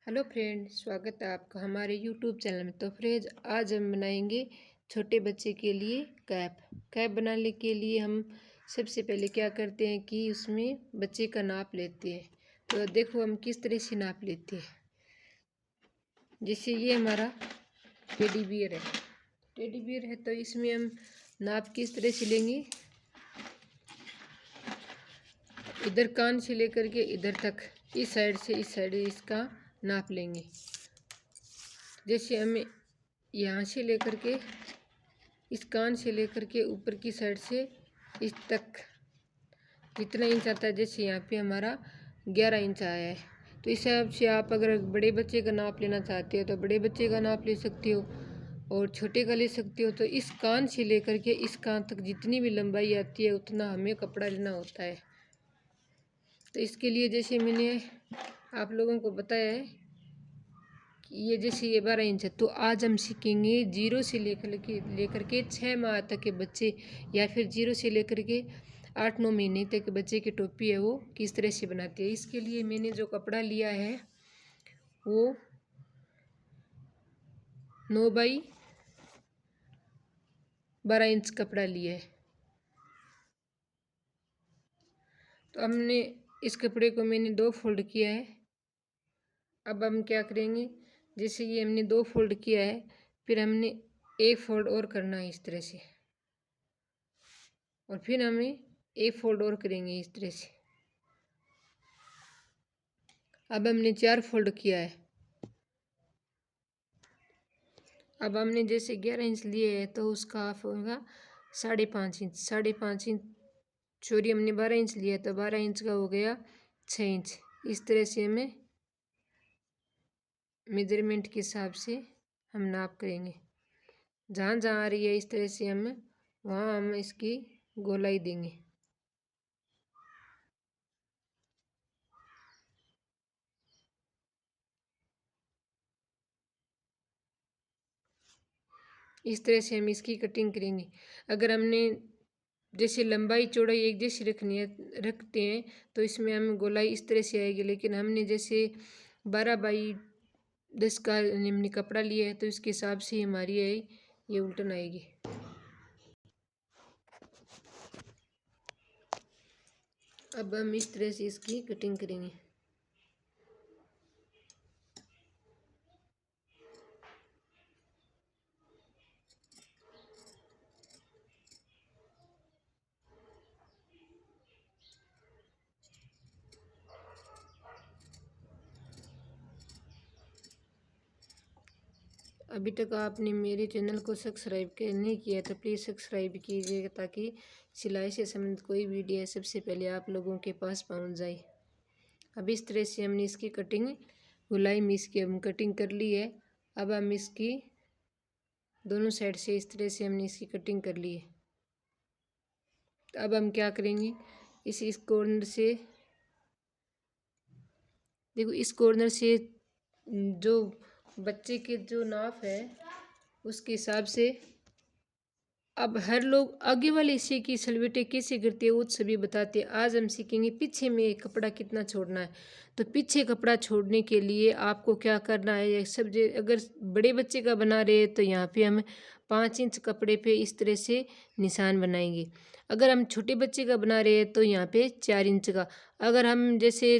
Hello friend, स्वागत है आपका हमारे यूट्यूब चैनल में। तो फ्रेंड, आज हम बनाएंगे छोटे बच्चे के लिए कैप बनाने के लिए हम सबसे पहले क्या करते हैं कि उसमें बच्चे का नाप लेते हैं। तो देखो हम किस तरह से नाप लेते हैं। जैसे ये हमारा टेडी बियर है तो इसमें हम नाप किस तरह से लेंगे। इधर कान से लेकर के इधर तक, इस साइड से इस साइड इसका नाप लेंगे। जैसे हमें यहाँ से लेकर के इस कान से लेकर के ऊपर की साइड से इस तक जितना इंच आता है, जैसे यहाँ पे हमारा 11 इंच आया है, तो इस हिसाब से आप अगर बड़े बच्चे का नाप लेना चाहते हो तो बड़े बच्चे का नाप ले सकते हो और छोटे का ले सकते हो। तो इस कान से लेकर के इस कान तक जितनी भी लंबाई आती है उतना हमें कपड़ा लेना होता है। तो इसके लिए जैसे मैंने आप लोगों को बताया है कि ये जैसे ये 12 इंच है, तो आज हम सीखेंगे 0 से लेकर के 6 माह तक के बच्चे या फिर 0 से लेकर के 8-9 महीने तक के बच्चे की टोपी है वो किस तरह से बनाते हैं। इसके लिए मैंने जो कपड़ा लिया है वो 9 बाई 12 इंच कपड़ा लिया है। तो हमने इस कपड़े को मैंने 2 फोल्ड किया है। अब हम क्या करेंगे, जैसे ये हमने 2 फोल्ड किया है, फिर हमने 1 फोल्ड और करना है इस तरह से, और फिर हमें 1 फोल्ड और करेंगे इस तरह से। अब हमने 4 फोल्ड किया है। अब हमने जैसे 11 इंच लिए है तो उसका हाफ होगा 5.5 इंच। चोरी हमने 12 इंच लिया तो 12 इंच का हो गया 6 इंच। इस तरह से हमें मेजरमेंट के हिसाब से हम नाप करेंगे। जहाँ जहाँ आ रही है इस तरह से हम वहाँ हम इसकी गोलाई देंगे। इस तरह से हम इसकी कटिंग करेंगे। अगर हमने जैसे लंबाई चौड़ाई एक जैसी रखते हैं तो इसमें हम गोलाई इस तरह से आएगी, लेकिन हमने जैसे 12 बाई 10 का हमने कपड़ा लिया है तो इसके हिसाब से हमारी ये उल्टन आएगी। अब हम इस तरह से इसकी कटिंग करेंगे। अभी तक आपने मेरे चैनल को सब्सक्राइब नहीं किया तो प्लीज़ सब्सक्राइब कीजिएगा ताकि सिलाई से संबंधित कोई वीडियो सबसे पहले आप लोगों के पास पहुंच जाए। अब इस तरह से हमने इसकी कटिंग गोलाई में इसकी हम कटिंग कर ली है। अब हम इसकी दोनों साइड से इस तरह से हमने इसकी कटिंग कर ली है। तो अब हम क्या करेंगे, इस कॉर्नर से देखो, इस कॉर्नर से जो बच्चे के जो नाप है उसके हिसाब से अब हर लोग आगे वाले हिस्से की सलवटें कैसे करते हैं वो सभी बताते हैं। आज हम सीखेंगे पीछे में कपड़ा कितना छोड़ना है। तो पीछे कपड़ा छोड़ने के लिए आपको क्या करना है, सब अगर बड़े बच्चे का बना रहे हैं तो यहाँ पे हम 5 इंच कपड़े पे इस तरह से निशान बनाएंगे। अगर हम छोटे बच्चे का बना रहे हैं तो यहाँ पे 4 इंच का। अगर हम जैसे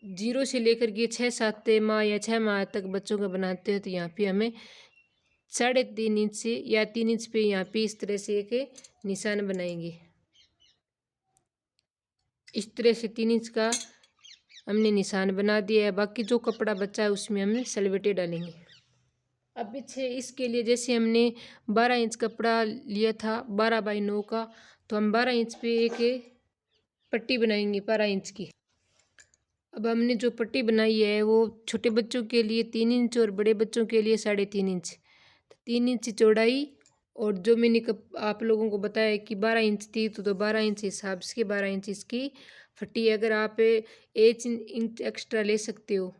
0 से लेकर के 6-7 माह या 6 माह तक बच्चों का बनाते हैं तो यहाँ पे हमें 3.5 इंच से या 3 इंच पे यहाँ पे इस तरह से एक निशान बनाएंगे। इस तरह से 3 इंच का हमने निशान बना दिया है। बाकी जो कपड़ा बचा है उसमें हम सलवटें डालेंगे। अब पीछे इसके लिए जैसे हमने 12 इंच कपड़ा लिया था 12 बाई 9 का, तो हम 12 इंच पे एक पट्टी बनाएंगे 12 इंच की। अब हमने जो पट्टी बनाई है वो छोटे बच्चों के लिए 3 इंच और बड़े बच्चों के लिए 3.5 इंच। 3 इंच चौड़ाई, और जो मैंने आप लोगों को बताया कि 12 इंच थी तो 12 इंच हिसाब से 12 इंच इसकी फट्टी। अगर आप 1 इंच एक्स्ट्रा ले सकते हो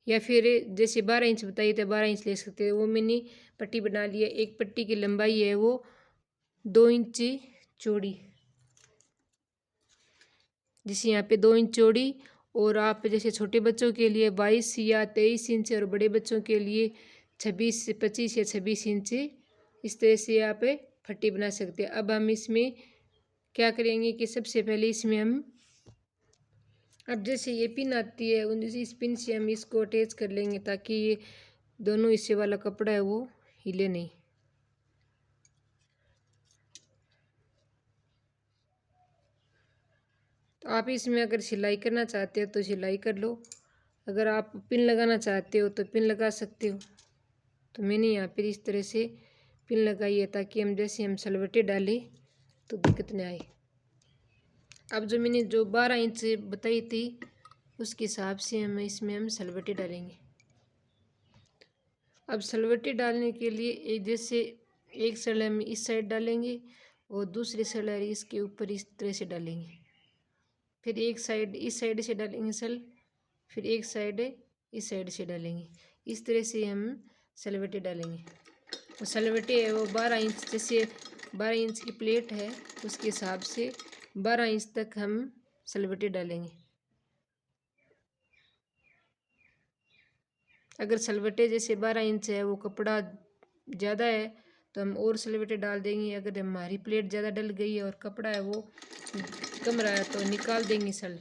या फिर जैसे 12 इंच बताइए तो 12 इंच ले सकते हो। वो मैंने पट्टी बना लिया। एक पट्टी की लंबाई है वो 2 इंच चौड़ी, जैसे यहाँ पे 2 इंच चौड़ी और आप जैसे छोटे बच्चों के लिए 22 या 23 इंच और बड़े बच्चों के लिए 25 या 26 इंच इस तरह से आप पट्टी बना सकते हैं। अब हम इसमें क्या करेंगे कि सबसे पहले इसमें हम अब जैसे ये पिन आती है इस पिन से हम इसको अटैच कर लेंगे ताकि ये दोनों हिस्से वाला कपड़ा है वो हिले नहीं। तो आप इसमें अगर सिलाई करना चाहते हो तो सिलाई कर लो, अगर आप पिन लगाना चाहते हो तो पिन लगा सकते हो। तो मैंने यहाँ पर इस तरह से पिन लगाई है ताकि हम जैसे हम सलवटें डालें तो दिक्कत नहीं आए। अब जो मैंने 12 इंच बताई थी उसके हिसाब से हम सलवटें डालेंगे। अब सलवटें डालने के लिए जैसे एक सलाई हम इस साइड डालेंगे और दूसरी सलाई इसके ऊपर इस तरह से डालेंगे, फिर एक साइड इस साइड से डालेंगे फिर एक साइड इस साइड से डालेंगे। इस तरह से हम सलवटें डालेंगे। और सलवटें है वो 12 इंच, जैसे 12 इंच की प्लेट है उसके हिसाब से 12 इंच तक हम सलवटें डालेंगे। अगर सलवटें जैसे 12 इंच है वो कपड़ा ज़्यादा है तो हम और सलवटें डाल देंगे। अगर हमारी प्लेट ज़्यादा डल गई है और कपड़ा है वो कम रहा है तो निकाल देंगे सल।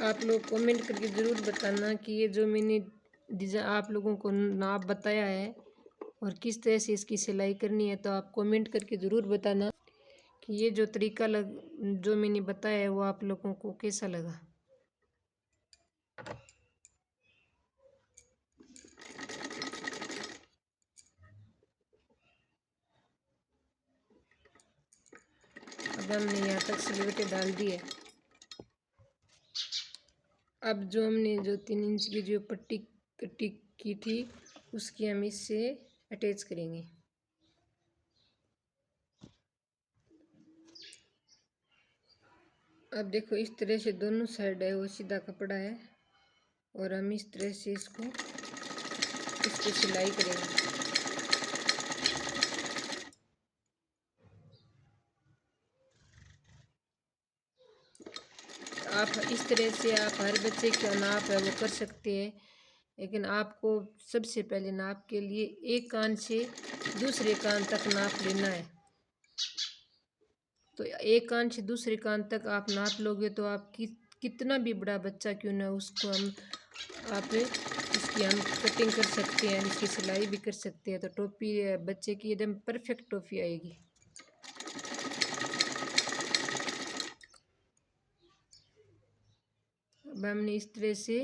आप लोग कमेंट करके ज़रूर बताना कि ये जो मैंने डिज़ाइन आप लोगों को नाप बताया है और किस तरह से इसकी सिलाई करनी है, तो आप कमेंट करके ज़रूर बताना कि ये जो तरीका जो मैंने बताया है वो आप लोगों को कैसा लगा। अब हमने यहाँ तक सलवटें डाल दी है। अब जो हमने जो 3 इंच की जो पट्टी कट्टी की थी उसकी हम इससे अटैच करेंगे। अब देखो इस तरह से दोनों साइड है वो सीधा कपड़ा है और हम इस तरह से इस पर सिलाई करेंगे। आप इस तरह से आप हर बच्चे का नाप है वो कर सकते हैं, लेकिन आपको सबसे पहले नाप के लिए एक कान से दूसरे कान तक नाप लेना है। तो एक कान से दूसरे कान तक आप नाप लोगे तो आप कितना भी बड़ा बच्चा क्यों ना उसको आप इसकी हम कटिंग कर सकते हैं, इसकी सिलाई भी कर सकते हैं। तो टोपी बच्चे की एकदम परफेक्ट टोपी आएगी। अब हमने इस तरह से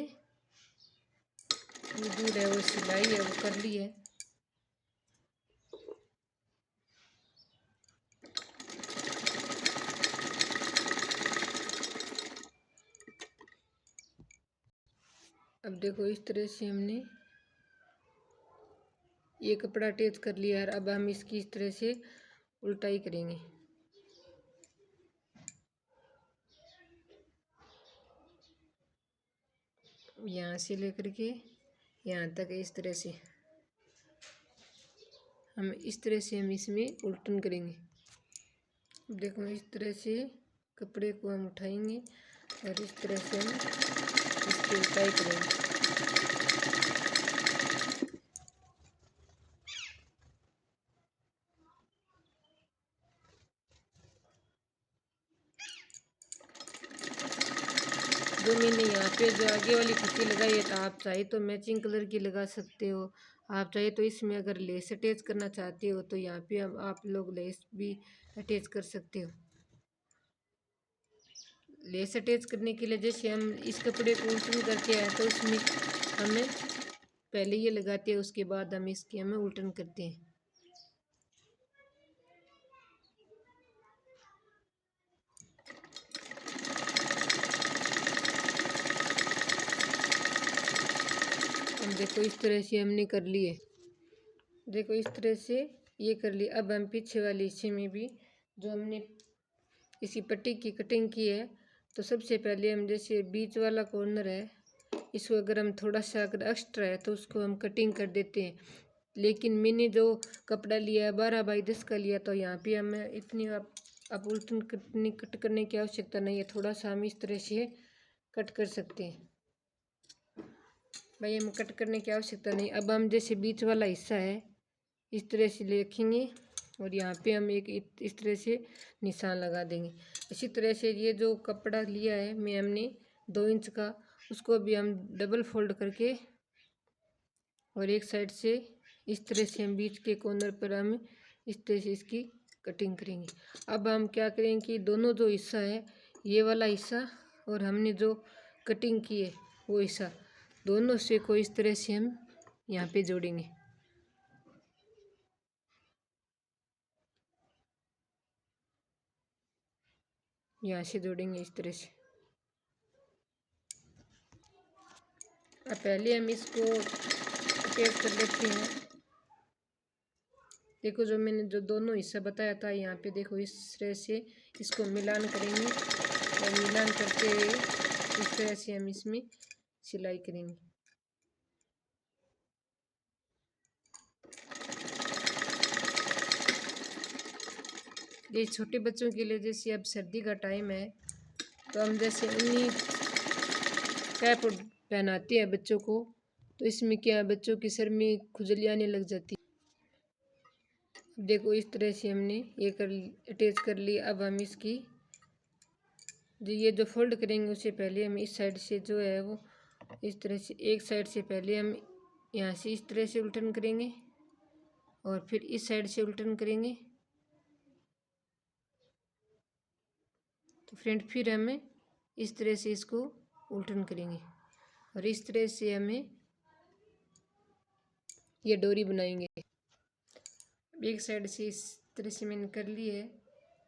जो दूर है वो सिलाई है वो कर ली है। अब देखो इस तरह से हमने ये कपड़ा अटैच कर लिया है। अब हम इसकी इस तरह से उल्टाई करेंगे। यहाँ से लेकर के यहाँ तक इस तरह से हम इसमें उल्टन करेंगे। देखो इस तरह से कपड़े को हम उठाएंगे और इस तरह से हम इसकी उल्टाई करेंगे। जो मैंने यहाँ पे जो आगे वाली पट्टी लगाई है तो आप चाहे तो मैचिंग कलर की लगा सकते हो, आप चाहे तो इसमें अगर लेस अटैच करना चाहते हो तो यहाँ पे आप लोग लेस भी अटैच कर सकते हो। लेस अटैच करने के लिए जैसे हम इस कपड़े को उल्टन करके आए तो उसमें हमें पहले ये लगाते हैं, उसके बाद हम इसकी हमें उल्टन करते हैं। हम देखो इस तरह से हमने कर लिए, देखो इस तरह से ये कर लिए। अब हम पीछे वाले हिस्से में भी जो हमने इसी पट्टी की कटिंग की है तो सबसे पहले हम जैसे बीच वाला कॉर्नर है इसको अगर हम थोड़ा सा अगर एक्स्ट्रा है तो उसको हम कटिंग कर देते हैं। लेकिन मैंने जो कपड़ा लिया है 12 बाई 10 का लिया, तो यहाँ पे हमें इतनी अब उल्टन कट करने की आवश्यकता नहीं है। थोड़ा सा हम इस तरह से कट कर सकते हैं भाई, हमें कट करने की आवश्यकता नहीं। अब हम जैसे बीच वाला हिस्सा है इस तरह से रखेंगे और यहाँ पे हम एक इस तरह से निशान लगा देंगे। इसी तरह से ये जो कपड़ा लिया है मैं हमने 2 इंच का, उसको भी हम डबल फोल्ड करके और एक साइड से इस तरह से हम बीच के कॉर्नर पर हम इस तरह से इसकी कटिंग करेंगे। अब हम क्या करेंगे कि दोनों जो हिस्सा है, ये वाला हिस्सा और हमने जो कटिंग की है वो हिस्सा, दोनों से को इस तरह से हम यहाँ पे जोड़ेंगे। यहाँ से जोड़ेंगे इस तरह से। अब पहले हम इसको अटैच कर लेते हैं। देखो जो मैंने जो दोनों हिस्सा बताया था, यहाँ पे देखो इस तरह से इसको मिलान करेंगे और मिलान करके इस तरह से हम इसमें सिलाई करेंगे। ये छोटे बच्चों के लिए, जैसे अब सर्दी का टाइम है तो हम जैसे ऊनी कैप पहनाते हैं बच्चों को, तो इसमें क्या बच्चों की सर में खुजली आने लग जाती है। देखो इस तरह से हमने ये अटैच कर लिया। अब हम इसकी जो ये जो फोल्ड करेंगे उससे पहले हम इस साइड से जो है वो इस तरह से, एक साइड से पहले हम यहाँ से इस तरह से उल्टन करेंगे और फिर इस साइड से उल्टन करेंगे। तो फ्रेंड फिर हमें इस तरह से इसको उल्टन करेंगे और इस तरह से हमें ये डोरी बनाएंगे। एक साइड से इस तरह से मैंने कर ली है,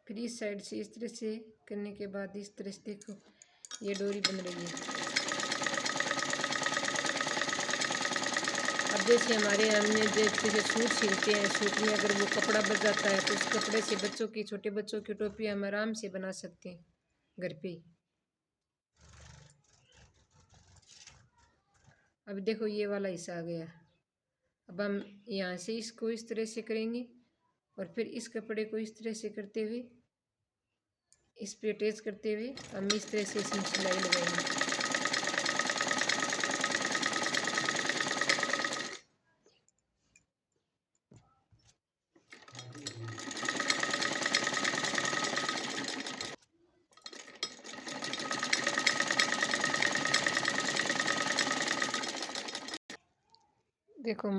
फिर इस साइड से इस तरह से करने के बाद इस तरह से देखो ये डोरी बन रही है। अब जैसे हमारे हमने जैसे सूट सिलते हैं, सूट में अगर वो कपड़ा बच जाता है तो उस कपड़े से बच्चों की, छोटे बच्चों की टोपी हम आराम से बना सकते हैं घर पे ही। अब देखो ये वाला हिस्सा आ गया। अब हम यहाँ से इसको इस तरह से करेंगे और फिर इस कपड़े को इस तरह से करते हुए, इस पे अटैच करते हुए हम इस तरह से इसमें सिलाई लगाएंगे। देखो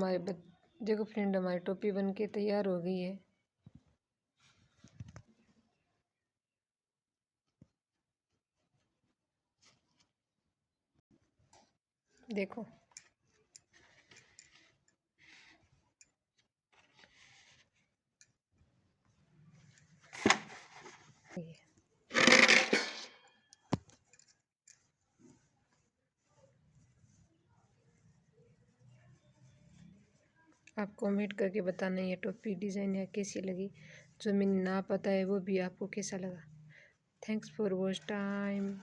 देखो फ्रेंड, हमारी टोपी बन के तैयार हो गई है। देखो आप कमेंट करके बताना ये टोपी डिज़ाइन या कैसी लगी। जो मैंने ना पता है वो भी आपको कैसा लगा। Thanks for watch time.